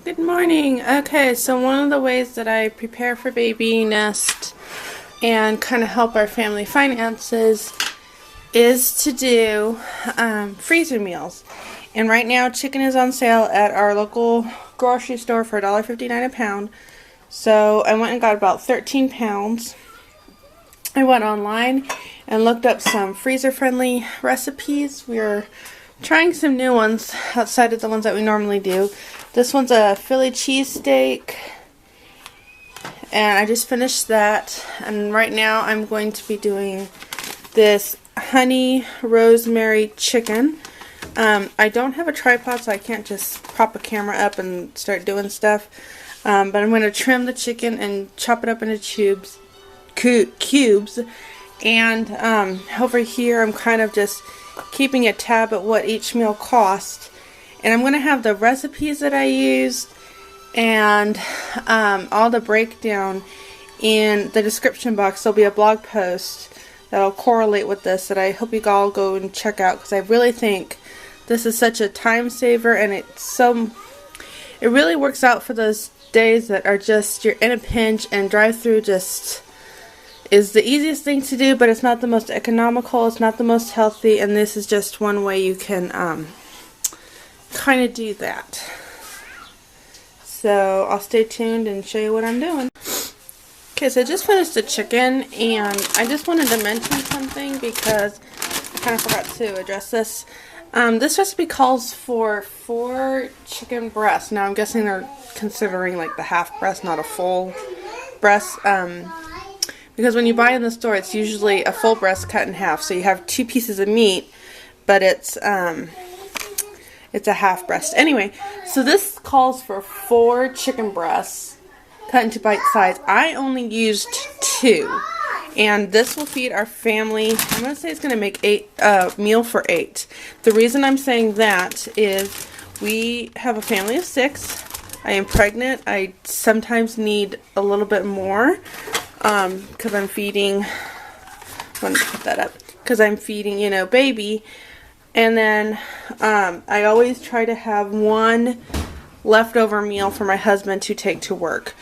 Good morning. Okay, so one of the ways that I prepare for baby nest and kind of help our family finances is to do freezer meals. And right now chicken is on sale at our local grocery store for $1.59 a pound. So I went and got about 13 pounds. I went online and looked up some freezer friendly recipes. We're trying some new ones outside of the ones that we normally do. This one's a Philly cheesesteak, and I just finished that. And right now I'm going to be doing this honey rosemary chicken. I don't have a tripod, so I can't just prop a camera up and start doing stuff. But I'm going to trim the chicken and chop it up into cubes. And over here I'm kind of just keeping a tab at what each meal cost. And I'm going to have the recipes that I used and all the breakdown in the description box. There'll be a blog post that'll correlate with this that I hope you all go and check out, because I really think this is such a time saver, and it really works out for those days that are just you're in a pinch, and drive-through just is the easiest thing to do, but it's not the most economical, it's not the most healthy, and this is just one way you can kind of do that. So I'll stay tuned and show you what I'm doing. Okay, so I just finished the chicken, and I just wanted to mention something because I kind of forgot to address this. This recipe calls for 4 chicken breasts. Now I'm guessing they're considering like the half breast, not a full breast. Because when you buy in the store, it's usually a full breast cut in half. So you have 2 pieces of meat, but it's a half breast. Anyway, so this calls for 4 chicken breasts cut into bite size. I only used 2. And this will feed our family. I'm going to say it's going to make a meal for 8. The reason I'm saying that is we have a family of 6. I am pregnant. I sometimes need a little bit more. Because I'm feeding, let me put that up, because I'm feeding, baby, and then, I always try to have 1 leftover meal for my husband to take to work.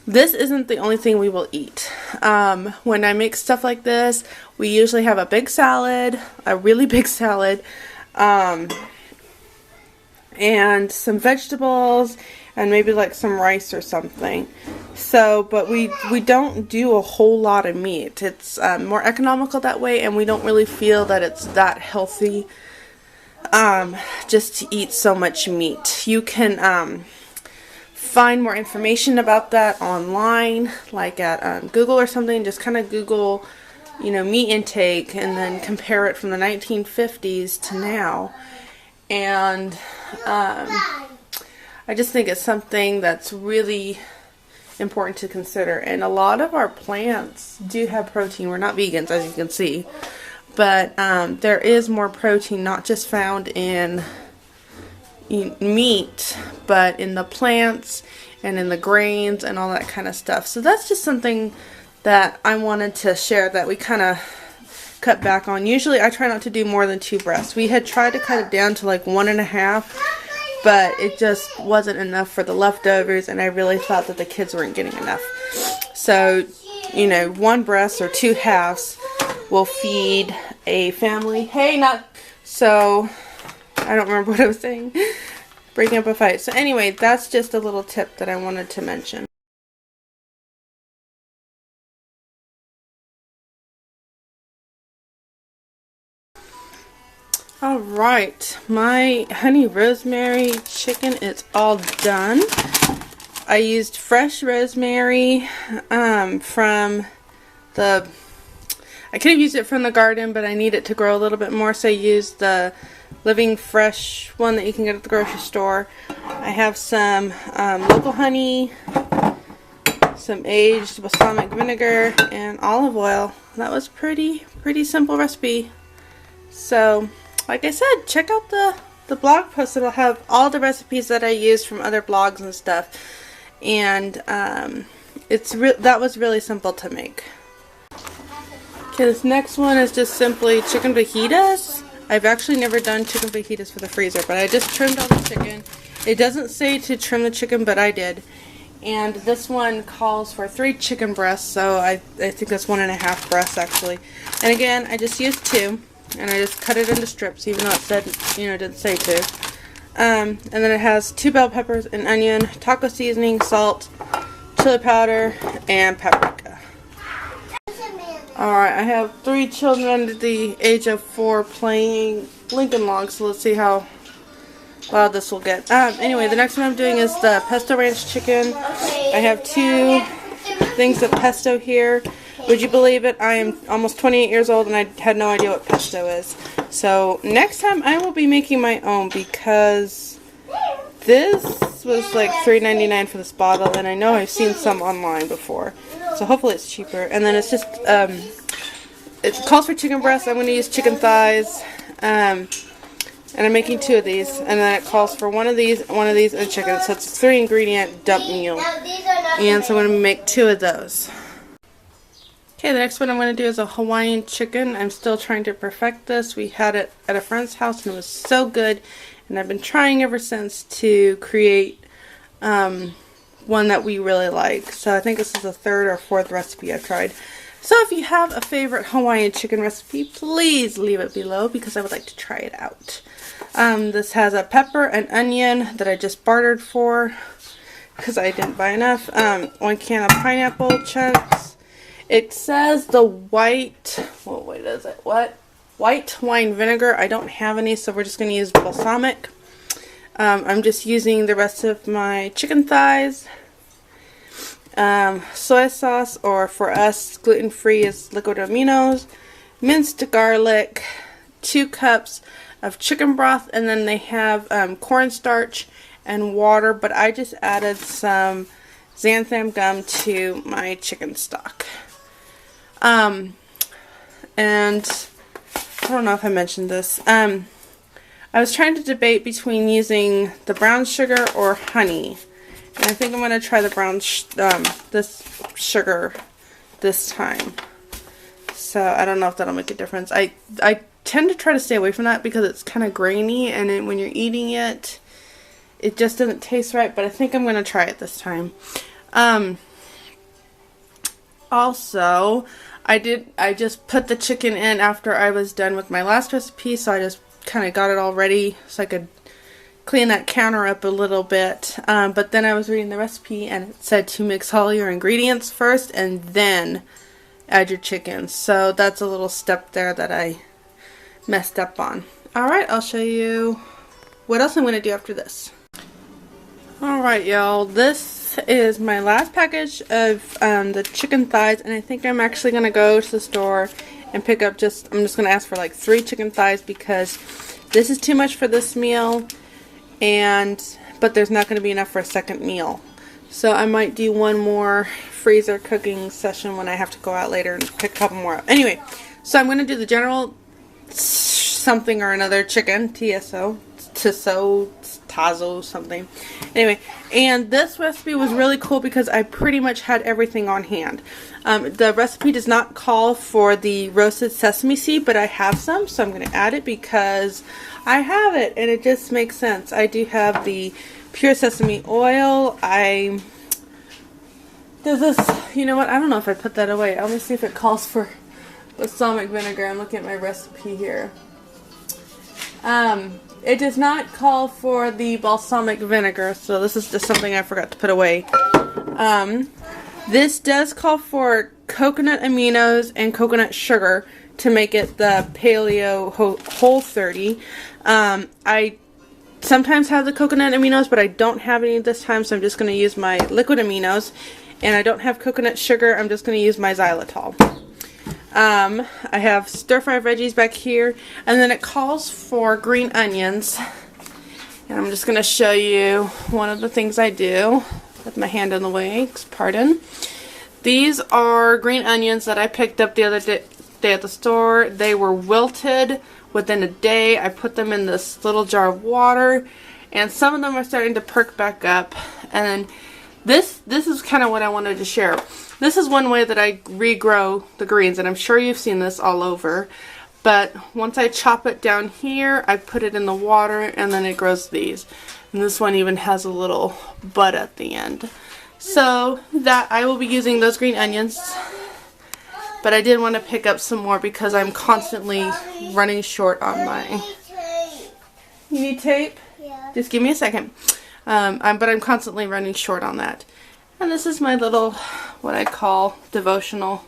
This isn't the only thing we will eat. When I make stuff like this, we usually have a big salad, a really big salad, and some vegetables, and maybe like some rice or something. So, but we don't do a whole lot of meat. It's more economical that way, and we don't really feel that it's that healthy just to eat so much meat. You can find more information about that online, like at Google or something. Just kind of Google, meat intake, and then compare it from the 1950s to now. And I just think it's something that's really important to consider. And a lot of our plants do have protein. We're not vegans, as you can see. But there is more protein, not just found in meat, but in the plants and in the grains and all that kind of stuff. So that's just something that I wanted to share that we kind of cut back on. Usually I try not to do more than 2 breasts. We had tried to cut it down to like 1.5. But it just wasn't enough for the leftovers, and I really thought that the kids weren't getting enough. So, 1 breast or 2 halves will feed a family. So, I don't remember what I was saying. Breaking up a fight. So anyway, that's just a little tip that I wanted to mention. Alright, my honey rosemary chicken is all done. I used fresh rosemary from the, I could have used it from the garden, but I need it to grow a little bit more, so I used the living fresh one that you can get at the grocery store. I have some local honey, some aged balsamic vinegar, and olive oil. That was pretty simple recipe. So like I said, check out the blog post. It'll have all the recipes that I used from other blogs and stuff. And that was really simple to make. Okay, this next one is just simply chicken fajitas. I've actually never done chicken fajitas for the freezer, but I just trimmed all the chicken It doesn't say to trim the chicken, but I did. And this one calls for 3 chicken breasts, so I think that's 1.5 breasts actually. And again, I just used 2, and I just cut it into strips, even though it said, you know, it didn't say to. And then it has 2 bell peppers, an onion, taco seasoning, salt, chili powder, and paprika. Alright, I have 3 children under the age of 4 playing Lincoln Logs, so let's see how loud this will get. Anyway, the next one I'm doing is the pesto ranch chicken. I have 2 things of pesto here. Would you believe it? I am almost 28 years old and I had no idea what pesto is. So next time I will be making my own, because this was like $3.99 for this bottle, and I know I've seen some online before. So hopefully it's cheaper. And then it's just, it calls for chicken breasts. I'm going to use chicken thighs. And I'm making 2 of these, and then it calls for one of these, and chicken. So it's a 3 ingredient dump meal. And so I'm going to make 2 of those. Okay, the next one I'm going to do is a Hawaiian chicken. I'm still trying to perfect this. We had it at a friend's house and it was so good. And I've been trying ever since to create one that we really like. So I think this is the 3rd or 4th recipe I've tried. So if you have a favorite Hawaiian chicken recipe, please leave it below because I would like to try it out. This has a pepper and onion that I just bartered for because I didn't buy enough. 1 can of pineapple chunks. It says the white wine vinegar. I don't have any, so we're just going to use balsamic. I'm just using the rest of my chicken thighs. Soy sauce, or for us, gluten-free is liquid aminos, minced garlic, 2 cups of chicken broth, and then they have cornstarch and water, but I just added some xanthan gum to my chicken stock. And I don't know if I mentioned this. I was trying to debate between using the brown sugar or honey. And I think I'm going to try the brown this sugar this time. So I don't know if that'll make a difference. I tend to try to stay away from that because it's kind of grainy, and when you're eating it, it just doesn't taste right. But I think I'm going to try it this time. Also, I just put the chicken in after I was done with my last recipe, so I just kind of got it all ready so I could clean that counter up a little bit. But then I was reading the recipe and it said to mix all your ingredients first and then add your chicken. So that's a little step there that I messed up on. Alright, I'll show you what else I'm going to do after this. Alright, y'all, this is my last package of the chicken thighs, and I think I'm actually going to go to the store and pick up I'm just going to ask for like 3 chicken thighs because this is too much for this meal, but there's not going to be enough for a second meal. So I might do one more freezer cooking session when I have to go out later and pick a couple more up. Anyway, so I'm going to do the general something or another chicken, tazo something. Anyway, and this recipe was really cool because I pretty much had everything on hand. The recipe does not call for the roasted sesame seed, but I have some, so I'm going to add it because I have it and it just makes sense. I do have the pure sesame oil. There's this, you know what, I don't know if I put that away. Let me see if it calls for balsamic vinegar. I'm looking at my recipe here. It does not call for the balsamic vinegar, so this is just something I forgot to put away. This does call for coconut aminos and coconut sugar to make it the Paleo Whole 30. I sometimes have the coconut aminos, but I don't have any this time, so I'm just going to use my liquid aminos. And I don't have coconut sugar, I'm just going to use my xylitol. I have stir-fry veggies back here, and then it calls for green onions. And I'm just going to show you one of the things I do with my hand in the way, pardon. These are green onions that I picked up the other day at the store. They were wilted within a day. I put them in this little jar of water, and some of them are starting to perk back up. And this is kind of what I wanted to share. This is one way that I regrow the greens, and I'm sure you've seen this all over. But once I chop it down here, I put it in the water, and then it grows these. And this one even has a little bud at the end. So that I will be using those green onions. But I did want to pick up some more because I'm constantly running short on my... You need tape? Yeah. Just give me a second. But I'm constantly running short on that. And this is my little, what I call, devotional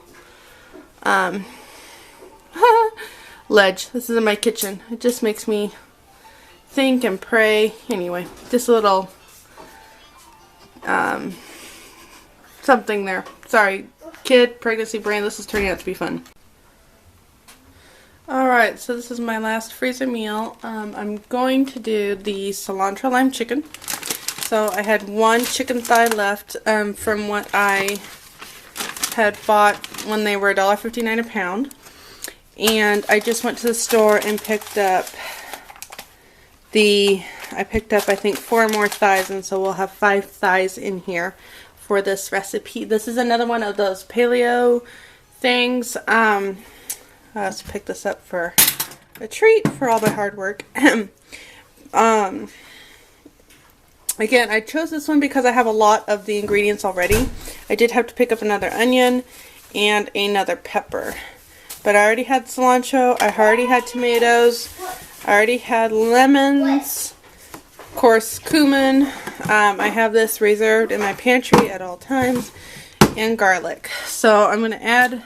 ledge. This is in my kitchen. It just makes me think and pray. Anyway, just a little something there. Sorry, kid, pregnancy brain, this is turning out to be fun. Alright, so this is my last freezer meal. I'm going to do the cilantro lime chicken. So I had one chicken thigh left from what I had bought when they were $1.59 a pound. And I just went to the store and picked up I think 4 more thighs, and so we'll have 5 thighs in here for this recipe. This is another one of those paleo things. Let's pick this up for a treat for all my hard work. Again, I chose this one because I have a lot of the ingredients already. I did have to pick up another onion and another pepper. But I already had cilantro, I already had tomatoes, I already had lemons, of course cumin, I have this reserved in my pantry at all times, and garlic. So I'm going to add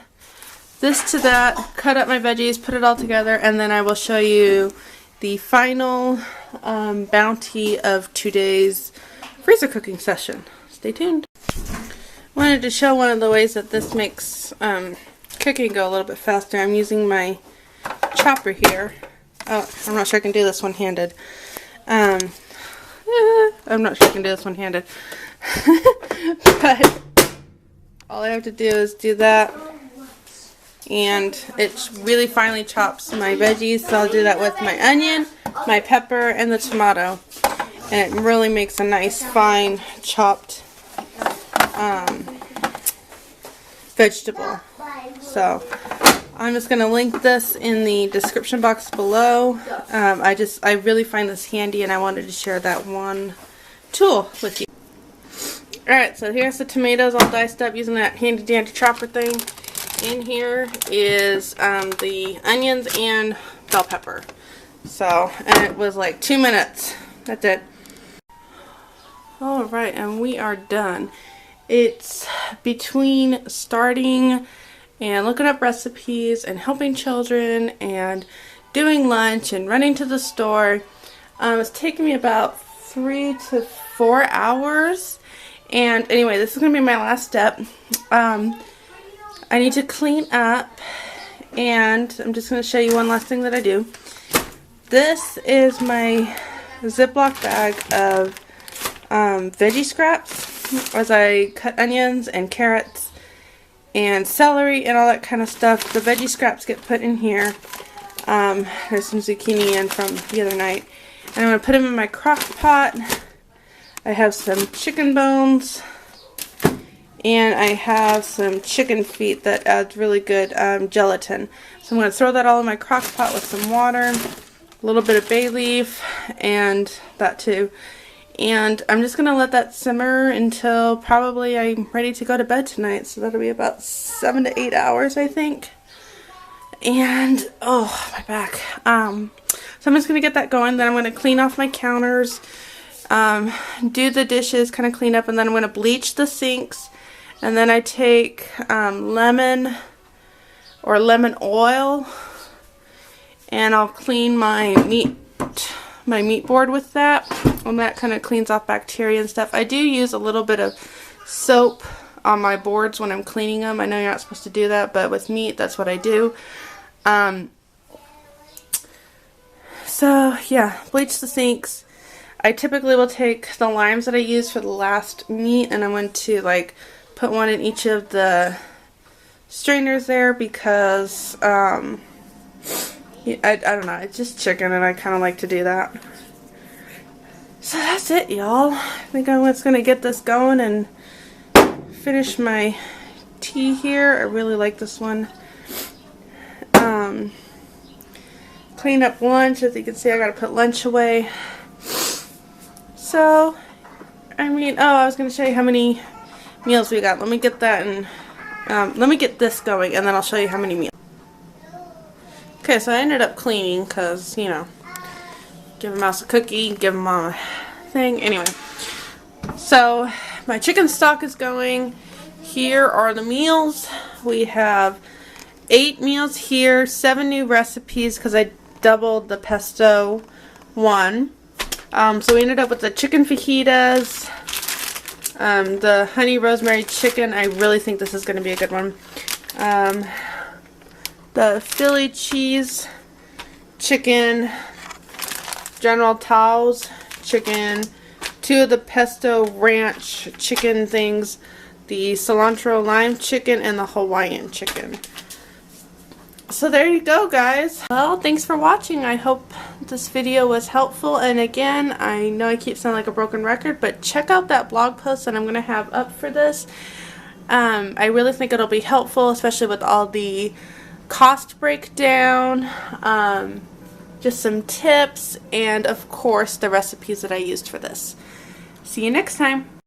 this to that, cut up my veggies, put it all together, and then I will show you the final bounty of today's freezer cooking session. Stay tuned. I wanted to show one of the ways that this makes cooking go a little bit faster. I'm using my chopper here. Oh, I'm not sure I can do this one-handed. I'm not sure I can do this one-handed. But all I have to do is do that. And it really finely chops my veggies. So I'll do that with my onion, my pepper, and the tomato. And it really makes a nice, fine, chopped vegetable. So I'm just going to link this in the description box below. I really find this handy, and I wanted to share that one tool with you. Alright, so here's the tomatoes all diced up using that handy dandy chopper thing. In here is the onions and bell pepper. So, and it was like 2 minutes. That's it. Alright, and we are done. It's between starting and looking up recipes and helping children and doing lunch and running to the store. It's taken me about 3 to 4 hours. And anyway, this is going to be my last step. I need to clean up, and I'm just going to show you one last thing that I do. This is my Ziploc bag of veggie scraps as I cut onions and carrots and celery and all that kind of stuff. The veggie scraps get put in here. There's some zucchini in from the other night. And I'm going to put them in my crock pot. I have some chicken bones. And I have some chicken feet that adds really good gelatin. So I'm going to throw that all in my crock pot with some water, a little bit of bay leaf, and that too. And I'm just going to let that simmer until probably I'm ready to go to bed tonight. So that'll be about 7 to 8 hours, I think. And, oh, my back. So I'm just going to get that going. Then I'm going to clean off my counters, do the dishes, kind of clean up, and then I'm going to bleach the sinks. And then I take lemon or lemon oil, and I'll clean my meat board with that, and that kind of cleans off bacteria and stuff. I do use a little bit of soap on my boards when I'm cleaning them. I know you're not supposed to do that, but with meat, that's what I do. So yeah, bleach the sinks. I typically will take the limes that I use for the last meat, and I'm going to like put one in each of the strainers there because I don't know, it's just chicken and I kind of like to do that. So that's it, y'all. I think I'm just going to get this going and finish my tea here. I really like this one. Clean up lunch. As you can see, I got to put lunch away. So, I mean, oh, I was going to show you how many meals we got. Let me get that and let me get this going and then I'll show you how many meals. Okay, so I ended up cleaning because, you know, give a mouse a cookie, give mom a thing. Anyway, so my chicken stock is going. Here are the meals. We have 8 meals here, 7 new recipes because I doubled the pesto one. So we ended up with the chicken fajitas, the honey rosemary chicken. I really think this is going to be a good one. The Philly cheese chicken, General Tao's chicken, 2 of the pesto ranch chicken things, the cilantro lime chicken, and the Hawaiian chicken. So there you go, guys. Well, thanks for watching. I hope this video was helpful. And again, I know I keep sounding like a broken record, but check out that blog post that I'm going to have up for this. I really think it'll be helpful, especially with all the cost breakdown, just some tips, and of course the recipes that I used for this. See you next time.